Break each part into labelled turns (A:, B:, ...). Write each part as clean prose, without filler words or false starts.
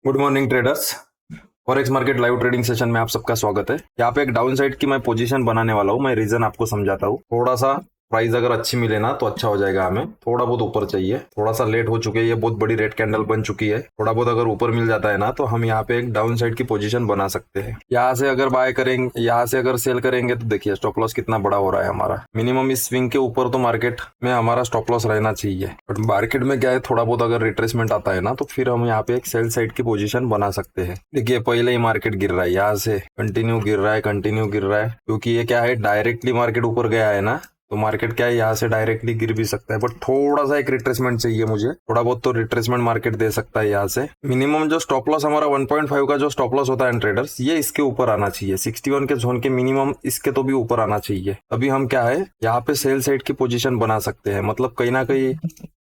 A: Good morning traders. Forex market live trading session में आप सबका स्वागत है। यहाँ पे एक डाउन साइड की मैं पोजीशन बनाने वाला हूँ। मैं रीजन आपको समझाता हूँ। थोड़ा सा प्राइस अगर अच्छी मिले ना तो अच्छा हो जाएगा। हमें थोड़ा बहुत ऊपर चाहिए, थोड़ा सा लेट हो चुके हैं। ये बहुत बड़ी रेड कैंडल बन चुकी है। थोड़ा बहुत अगर ऊपर मिल जाता है ना तो हम यहाँ पे एक डाउन साइड की पोजीशन बना सकते हैं। यहाँ से अगर बाय करेंगे, यहाँ से अगर सेल करेंगे तो देखिए स्टॉप लॉस कितना बड़ा हो रहा है हमारा। मिनिमम इस स्विंग के ऊपर तो मार्केट में हमारा स्टॉप लॉस रहना चाहिए। बट मार्केट में क्या है, थोड़ा बहुत अगर रिट्रेसमेंट आता है ना तो फिर हम यहाँ पे एक सेल साइड की पोजीशन बना सकते हैं। देखिए पहले ही मार्केट गिर रहा है, यहाँ से कंटिन्यू गिर रहा है, कंटिन्यू गिर रहा है। क्योंकि ये क्या है, डायरेक्टली मार्केट ऊपर गया है ना तो मार्केट क्या है, यहाँ से डायरेक्टली गिर भी सकता है। बट थोड़ा सा एक रिट्रेसमेंट चाहिए मुझे, थोड़ा बहुत तो रिट्रेसमेंट मार्केट दे सकता है। यहाँ से मिनिमम जो स्टॉप लॉस हमारा 1.5 का जो स्टॉप लॉस होता है ट्रेडर्स, ये इसके ऊपर आना चाहिए। 61 के जोन के मिनिमम इसके तो भी ऊपर आना चाहिए। अभी हम क्या है, यहाँ पे सेल साइड की पोजीशन बना सकते हैं। मतलब कहीं ना कहीं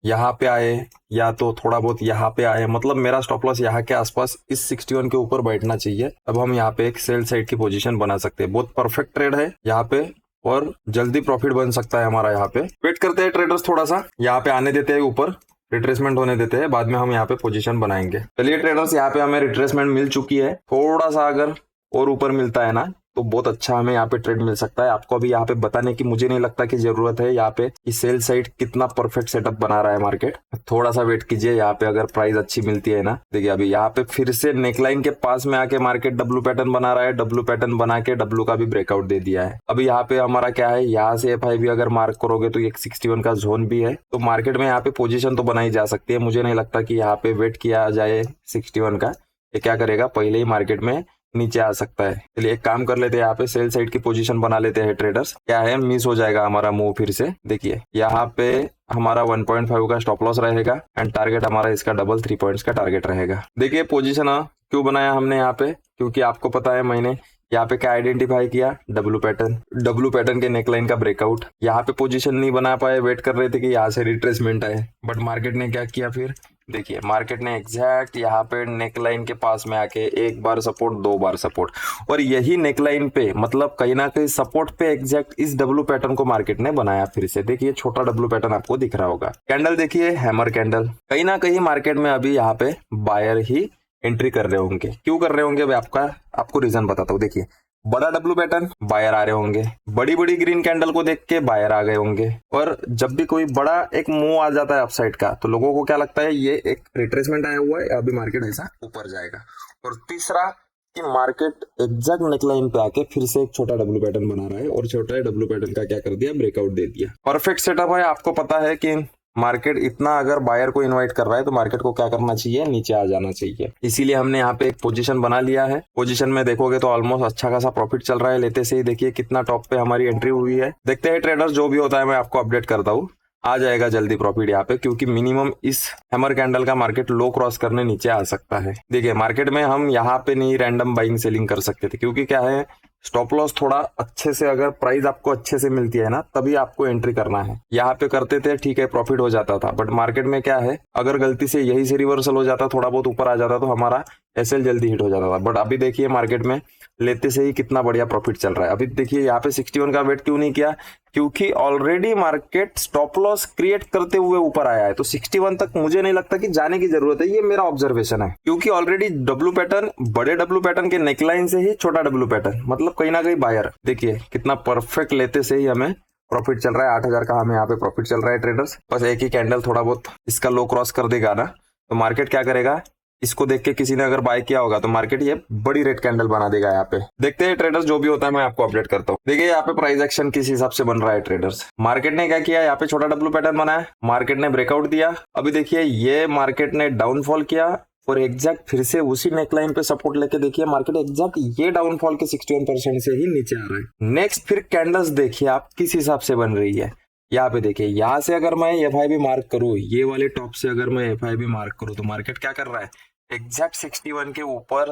A: यहाँ पे आए या तो थोड़ा बहुत यहाँ पे आए, मतलब मेरा स्टॉप लॉस यहाँ के आसपास इस 61 के ऊपर बैठना चाहिए। अब हम यहाँ पे एक सेल साइड की पोजीशन बना सकते हैं। बहुत परफेक्ट ट्रेड है यहाँ पे और जल्दी प्रॉफिट बन सकता है हमारा। यहाँ पे वेट करते हैं ट्रेडर्स, थोड़ा सा यहाँ पे आने देते हैं, ऊपर रिट्रेसमेंट होने देते हैं, बाद में हम यहाँ पे पोजीशन बनाएंगे। चलिए ट्रेडर्स, यहाँ पे हमें रिट्रेसमेंट मिल चुकी है। थोड़ा सा अगर और ऊपर मिलता है ना तो बहुत अच्छा हमें यहाँ पे ट्रेड मिल सकता है। आपको अभी यहाँ पे बताने की मुझे नहीं लगता कि जरूरत है यहाँ पे कि सेल साइड कितना परफेक्ट सेटअप बना रहा है मार्केट। थोड़ा सा वेट कीजिए, यहाँ पे अगर प्राइस अच्छी मिलती है ना। देखिए अभी यहाँ पे फिर से नेकलाइन के पास में आके मार्केट डब्लू पैटर्न बना रहा है। डब्लू पैटर्न बना के डब्लू का भी ब्रेकआउट दे दिया है। अभी यहाँ पे हमारा क्या है, यहाँ से FIB अगर मार्क करोगे तो एक 61 का जोन भी है। तो मार्केट में यहाँ पे पोजिशन तो बनाई जा सकती है। मुझे नहीं लगता कि यहाँ पे वेट किया जाए 61 का। ये क्या करेगा, पहले ही मार्केट में नीचे आ सकता है। चलिए एक काम कर लेते हैं, यहाँ पे सेल साइड की पोजीशन बना लेते हैं ट्रेडर्स। क्या है, मिस हो जाएगा हमारा मूव फिर से। देखिए यहाँ पे हमारा 1.5 का स्टॉप लॉस रहेगा एंड टारगेट हमारा इसका डबल 3 पॉइंट्स का टारगेट रहेगा। देखिए पोजीशन क्यों बनाया हमने यहाँ पे, क्योंकि आपको पता है मैंने यहाँ पे क्या आइडेंटिफाई किया, डब्लू पैटर्न के नेकलाइन का ब्रेकआउट। यहाँ पे पोजीशन नहीं बना पाए, वेट कर रहे थे कि यहाँ से रिट्रेसमेंट आए। बट मार्केट ने क्या किया फिर, देखिए मार्केट ने एग्जैक्ट यहाँ पे नेकलाइन के पास में आके एक बार सपोर्ट, दो बार सपोर्ट, और यही नेकलाइन पे मतलब कहीं ना कहीं सपोर्ट पे एग्जैक्ट इस डब्लू पैटर्न को मार्केट ने बनाया फिर से। देखिए छोटा डब्लू पैटर्न आपको दिख रहा होगा। कैंडल देखिए, हैमर कैंडल। कहीं ना कहीं मार्केट में अभी यहाँ पे बायर ही एंट्री कर रहे होंगे। क्यों कर रहे होंगे, आपको रीजन बताता हूँ। देखिए बड़ा डब्लू पैटर्न, बायर आ रहे होंगे। बड़ी बड़ी ग्रीन कैंडल को देख के बायर आ गए होंगे। और जब भी कोई बड़ा एक मूव आ जाता है अपसाइड का तो लोगों को क्या लगता है, ये एक रिट्रेसमेंट आया हुआ है, अभी मार्केट ऐसा ऊपर जाएगा। और तीसरा कि मार्केट एग्जैक्ट नेकलाइन पे आके फिर से एक छोटा डब्लू पैटर्न बना रहा है और छोटा डब्लू पैटर्न का क्या कर दिया, ब्रेकआउट दे दिया। परफेक्ट सेटअप है। आपको पता है कि मार्केट इतना अगर बायर को इनवाइट कर रहा है तो मार्केट को क्या करना चाहिए, नीचे आ जाना चाहिए। इसीलिए हमने यहाँ पे एक पोजीशन बना लिया है। पोजीशन में देखोगे तो ऑलमोस्ट अच्छा खासा प्रॉफिट चल रहा है। लेते से ही देखिए कितना टॉप पे हमारी एंट्री हुई है। देखते हैं ट्रेडर्स, जो भी होता है मैं आपको अपडेट करता हूँ। आ जाएगा जल्दी प्रॉफिट यहाँ पे, क्योंकि मिनिमम इस हैमर कैंडल का मार्केट लो क्रॉस करने नीचे आ सकता है। देखिए मार्केट में हम यहाँ पे नहीं रैंडम बाइंग सेलिंग कर सकते थे, क्योंकि क्या है, स्टॉप लॉस थोड़ा अच्छे से, अगर प्राइस आपको अच्छे से मिलती है ना तभी आपको एंट्री करना है। यहाँ पे करते थे ठीक है, प्रॉफिट हो जाता था। बट मार्केट में क्या है, अगर गलती से यही से रिवर्सल हो जाता, थोड़ा बहुत ऊपर आ जाता तो हमारा SL जल्दी हिट हो जाता था। बट अभी देखिए मार्केट में लेते से ही कितना बढ़िया प्रॉफिट चल रहा है। अभी देखिए यहाँ पे 61 का वेट क्यों नहीं किया, क्योंकि already market stop loss create करते हुए ऊपर आया है। तो 61 तक मुझे नहीं लगता कि जाने की जरूरत है, ये मेरा ऑब्जर्वेशन है। क्योंकि ऑलरेडी डब्लू पैटर्न, बड़े डब्लू पैटर्न के नेकलाइन से ही छोटा डब्लू पैटर्न, मतलब कहीं ना कहीं बायर। देखिए कितना परफेक्ट लेते से ही हमें प्रॉफिट चल रहा है। 8,000 का हमें यहाँ पे प्रॉफिट चल रहा है ट्रेडर्स। बस एक ही कैंडल थोड़ा बहुत इसका लो क्रॉस कर देगा ना तो मार्केट क्या करेगा, इसको देख के किसी ने अगर बाय किया होगा तो मार्केट ये बड़ी रेड कैंडल बना देगा यहाँ पे। देखते हैं ट्रेडर्स, जो भी होता है मैं आपको अपडेट करता हूँ। देखिए यहाँ पे प्राइस एक्शन किस हिसाब से बन रहा है ट्रेडर्स। मार्केट ने क्या किया, यहाँ पे छोटा डब्लू पैटर्न बनाया, मार्केट ने ब्रेकआउट दिया। अभी देखिए ये मार्केट ने डाउनफॉल किया और एग्जैक्ट फिर से उसी नेकलाइन पे सपोर्ट लेके देखिए मार्केट एग्जैक्ट ये डाउनफॉल के 61% से ही नीचे आ रहा है। नेक्स्ट फिर कैंडल्स देखिए आप किस हिसाब से बन रही है। यहाँ पे देखिए, यहाँ से अगर मैं FIB मार्क करूँ, ये वाले टॉप से अगर मैं FIB मार्क करूँ तो मार्केट क्या कर रहा है, एग्जैक्ट 61 के ऊपर,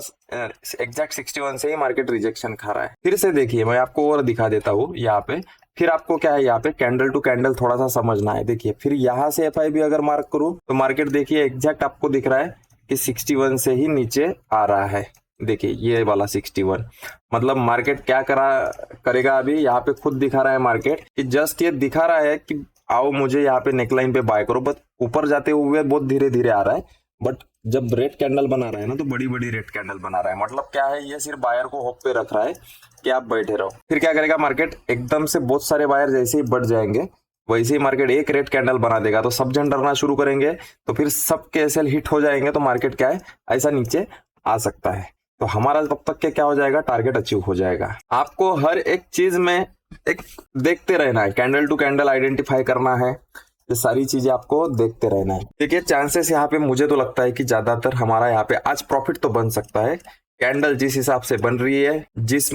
A: एग्जैक्ट 61 से ही मार्केट रिजेक्शन खा रहा है। फिर से देखिए मैं आपको और दिखा देता हूँ यहाँ पे। फिर आपको क्या है, यहाँ पे कैंडल टू कैंडल थोड़ा सा समझना है। देखिए फिर यहाँ से FIB अगर मार्क करूँ तो मार्केट देखिए एग्जैक्ट आपको दिख रहा है कि 61 से ही नीचे आ रहा है। देखिए ये वाला 61, मतलब मार्केट क्या करेगा अभी, यहाँ पे खुद दिखा रहा है मार्केट कि जस्ट ये दिखा रहा है कि आओ मुझे यहाँ पे नेकलाइन पे बाय करो। बट ऊपर जाते हुए बहुत धीरे धीरे आ रहा है। बट जब रेड कैंडल बना रहा है ना तो बड़ी बड़ी रेड कैंडल बना रहा है, मतलब क्या है, ये सिर्फ बायर को होप पे रख रहा है कि आप बैठे रहो। फिर क्या करेगा मार्केट, एकदम से बहुत सारे बायर जैसे ही बढ़ जाएंगे वैसे ही मार्केट एक रेड कैंडल बना देगा, तो सब जन डरना शुरू करेंगे, तो फिर सबके एसएल हिट हो जाएंगे, तो मार्केट क्या है ऐसा नीचे आ सकता है। तो हमारा तब तक के क्या हो जाएगा, टारगेट अचीव हो जाएगा। आपको हर एक चीज में एक देखते रहना है, कैंडल टू कैंडल आइडेंटिफाई करना है, ये सारी चीजें आपको देखते रहना है। देखिए चांसेस यहाँ पे मुझे तो लगता है कि ज्यादातर हमारा यहाँ पे आज प्रॉफिट तो बन सकता है। कैंडल जिस हिसाब से बन रही है, जिस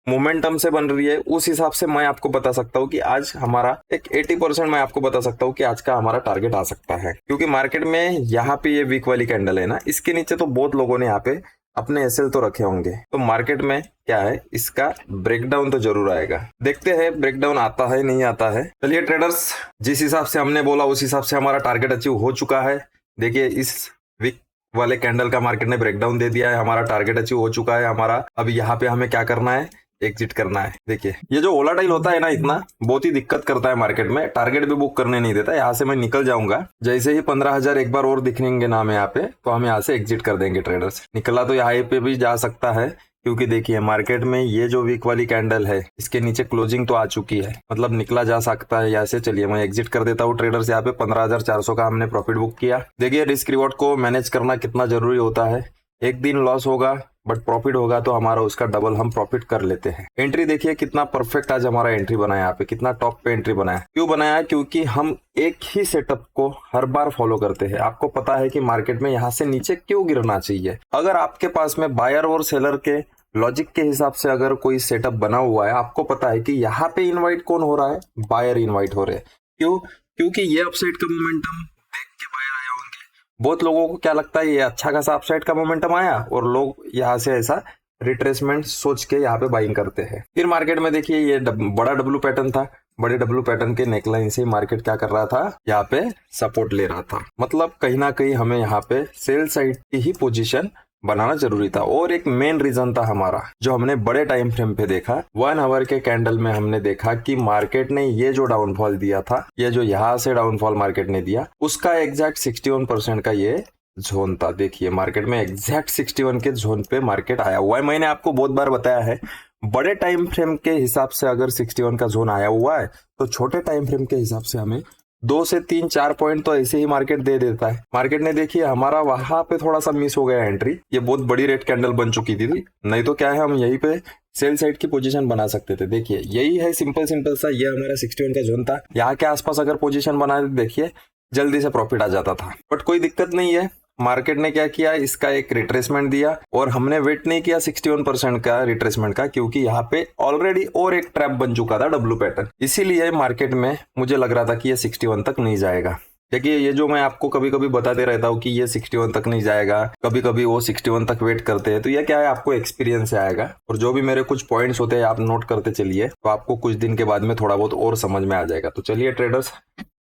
A: मोमेंटम से बन रही है, उस हिसाब से मैं आपको बता सकता हूँ कि आज हमारा एक 80% मैं आपको बता सकता हूँ कि आज का हमारा टारगेट आ सकता है। क्योंकि मार्केट में यहाँ पे ये वीक वाली कैंडल है ना, इसके नीचे तो बहुत लोगों ने यहाँ पे अपने एसएल तो रखे होंगे, तो मार्केट में क्या है, इसका ब्रेकडाउन तो जरूर आएगा। देखते हैं ब्रेकडाउन आता है नहीं आता है। चलिए ट्रेडर्स, जिस हिसाब से हमने बोला उस हिसाब से हमारा टारगेट अचीव हो चुका है। देखिए इस वीक वाले कैंडल का मार्केट ने ब्रेकडाउन दे दिया है, हमारा टारगेट अचीव हो चुका है हमारा। अब यहाँ पे हमें क्या करना है, एग्जिट करना है। देखिए ये जो वोलाटाइल होता है ना, इतना बहुत ही दिक्कत करता है मार्केट में, टारगेट भी बुक करने नहीं देता। यहाँ से मैं निकल जाऊंगा, जैसे ही 15,000 एक बार और दिखेंगे नाम यहाँ पे, तो हम यहाँ से एग्जिट कर देंगे ट्रेडर्स। निकला तो यहाँ पे भी जा सकता है, क्योंकि देखिए मार्केट में ये जो वीक वाली कैंडल है इसके नीचे क्लोजिंग तो आ चुकी है, मतलब निकला जा सकता है यहाँ से। चलिए मैं एग्जिट कर देता हूँ ट्रेडर्स। यहाँ पे 15,400 का हमने प्रॉफिट बुक किया। देखिए रिस्क रिवॉर्ड को मैनेज करना कितना जरूरी होता है। एक दिन लॉस होगा बट प्रॉफिट होगा तो हमारा उसका डबल हम प्रॉफिट कर लेते हैं। एंट्री देखिए कितना परफेक्ट आज हमारा एंट्री बनाया, यहाँ पे कितना टॉप पे एंट्री बनाया। क्यों बनाया, क्योंकि हम एक ही सेटअप को हर बार फॉलो करते हैं। आपको पता है कि मार्केट में यहाँ से नीचे क्यों गिरना चाहिए। अगर आपके पास में बायर और सेलर के लॉजिक के हिसाब से अगर कोई सेटअप बना हुआ है, आपको पता है कि यहाँ पे इन्वाइट कौन हो रहा है, बायर इन्वाइट हो रहे हैं। क्यों, क्योंकि ये अपसाइड का मोमेंटम देख के बायर आया होंगे। बहुत लोगों को क्या लगता है, ये अच्छा खासा अपसाइड का मोमेंटम आया और लोग यहाँ से ऐसा रिट्रेसमेंट सोच के यहाँ पे बाइंग करते हैं। फिर मार्केट में देखिए ये बड़ा डब्ल्यू पैटर्न था, बड़े डब्ल्यू पैटर्न के नेकलाइन से मार्केट क्या कर रहा था, यहाँ पे सपोर्ट ले रहा था। मतलब कहीं ना कहीं हमें यहाँ पे सेल साइड की ही पोजीशन बनाना जरूरी था। और एक मेन रीजन था हमारा, जो हमने बड़े टाइम फ्रेम पे देखा, 1 आवर के कैंडल में हमने देखा कि मार्केट ने ये जो डाउनफॉल दिया था, ये जो यहाँ से डाउनफॉल मार्केट ने दिया, उसका एग्जैक्ट 61% का ये जोन था। देखिए मार्केट में एग्जैक्ट 61 के जोन पे मार्केट आया हुआ है। मैंने आपको बहुत बार बताया है, बड़े टाइम फ्रेम के हिसाब से अगर 61 का जोन आया हुआ है, तो छोटे टाइम फ्रेम के हिसाब से हमें 2 से 3-4 पॉइंट तो ऐसे ही मार्केट दे देता है। मार्केट ने देखिए हमारा वहां पे थोड़ा सा मिस हो गया एंट्री, ये बहुत बड़ी रेड कैंडल बन चुकी थी, नहीं तो क्या है हम यहीं पे सेल साइड की पोजीशन बना सकते थे। देखिए यही है सिंपल सा, ये हमारा 61 का जोन था। यहाँ के आसपास अगर पोजीशन बना देखिए जल्दी से प्रॉफिट आ जाता था, बट कोई दिक्कत नहीं है। मार्केट ने क्या किया, इसका एक रिट्रेसमेंट दिया और हमने वेट नहीं किया 61% का रिट्रेसमेंट का, क्योंकि यहाँ पे ऑलरेडी और एक ट्रैप बन चुका था डब्ल्यू पैटर्न। इसीलिए मार्केट में मुझे लग रहा था कि ये 61 तक नहीं जाएगा। देखिए ये जो मैं आपको कभी कभी बताते रहता हूँ कि ये 61 तक नहीं जाएगा, कभी कभी वो 61 तक वेट करते हैं, तो ये क्या है, आपको एक्सपीरियंस से आएगा। और जो भी मेरे कुछ पॉइंट्स होते हैं आप नोट करते चलिए, तो आपको कुछ दिन के बाद में थोड़ा बहुत और समझ में आ जाएगा। तो चलिए ट्रेडर्स,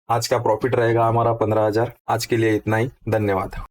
A: आज का प्रॉफिट रहेगा हमारा 15,000। आज के लिए इतना ही, धन्यवाद।